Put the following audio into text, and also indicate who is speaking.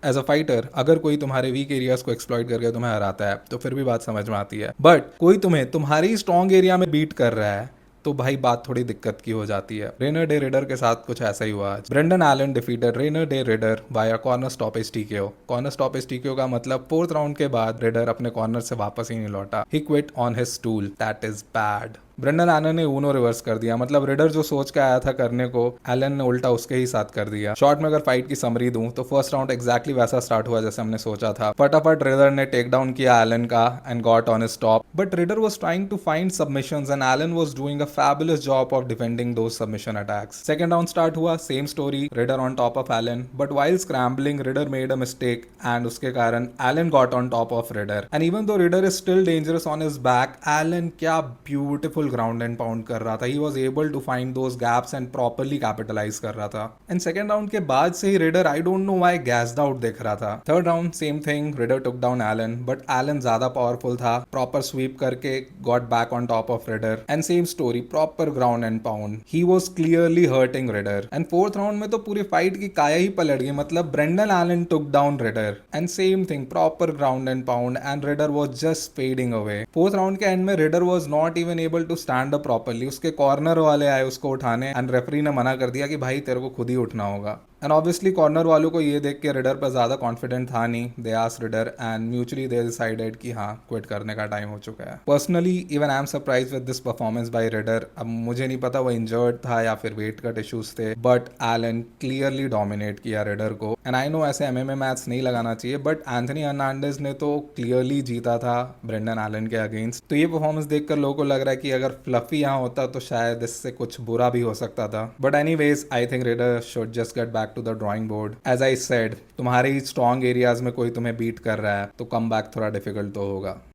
Speaker 1: As a fighter अगर कोई तुम्हारे वीक एरियाज को एक्सप्लॉइट करके तुम्हें हराता है तो फिर भी बात समझ में आती है, बट कोई तुम्हें तुम्हारी स्ट्रॉन्ग एरिया में बीट कर रहा है तो भाई बात थोड़ी दिक्कत की हो जाती है। रेनर डे रेडर के साथ कुछ ऐसा ही हुआ आज। Brendan Allen defeated Reinier de Ridder via corner stoppage TKO. Corner stoppage TKO का मतलब फोर्थ राउंड के बाद रेडर अपने कॉर्नर से वापस ही नहीं लौटा। He quit on his stool, that is bad. Brendan Allen ने ऊनो रिवर्स कर दिया, मतलब रेडर जो सोच के आया था करने को एलन ने उल्टा उसके ही साथ कर दिया। शॉर्ट में अगर फाइट की समरी दूं तो फर्स्ट राउंड एग्जैक्टली वैसा स्टार्ट हुआ जैसे हमने सोचा था। फटाफट रेडर ने टेक डाउन किया एलन का and got on his top, but Ridder was trying to find submissions and Allen was doing a fabulous job of defending those submission attacks. Second round start हुआ, same story, Ridder on top of Allen, but while scrambling Ridder made a mistake and उसके कारण Allen got on top of Ridder and even though Ridder is still dangerous on his back, Allen क्या beautiful ground and pound कर रहा था। He was able to find those gaps and properly capitalize कर रहा था। And second round के बाद से ही Ridder I don't know why gassed out दिख रहा था। Third round same thing, Ridder took down Allen, but Allen ज्यादा पावरफुल था, प्रॉपर स्वीप करके got back on top of Ridder and same story, proper ground and pound. He was clearly hurting raider and fourth round में तो पूरी fight की काया ही पलट गई, मतलब Brendan Allen took down Raider and same thing, proper ground and pound and Raider was just fading away. Fourth round के end में Raider was not even able to stand up properly. उसके corner वाले आए उसको उठाने and referee ने मना कर दिया कि भाई तेरे को खुद ही उठना होगा। एंड ऑब्वियसली कॉर्नर वालों को ये देख के रेडर पर ज्यादा कॉन्फिडेंट था नहीं। They asked raider and mutually they decided कि हाँ क्विट करने का टाइम हो चुका है। Personally even I am surprise with this performance by raider. अब मुझे नहीं पता वो इंजर्ड था या फिर वेट कट इश्यूज थे, बट एलन क्लियरली डोमिनेट किया रेडर को। एंड आई नो ऐसे एमएमए मैच नहीं लगाना चाहिए, बट एंथनी हर्नांडेज ने तो क्लियरली जीता था ब्रेंडन एलन के अगेंस्ट। तो ये परफॉर्मेंस देखकर लोगों को लग रहा है कि अगर फ्लफी यहाँ होता तो शायद इससे कुछ बुरा भी हो सकता था, but anyways I think Raider should just get back to the drawing board. As I said, तुम्हारे स्ट्रॉन्ग एरियाज में कोई तुम्हें बीट कर रहा है तो कम बैक थोड़ा डिफिकल्ट तो होगा।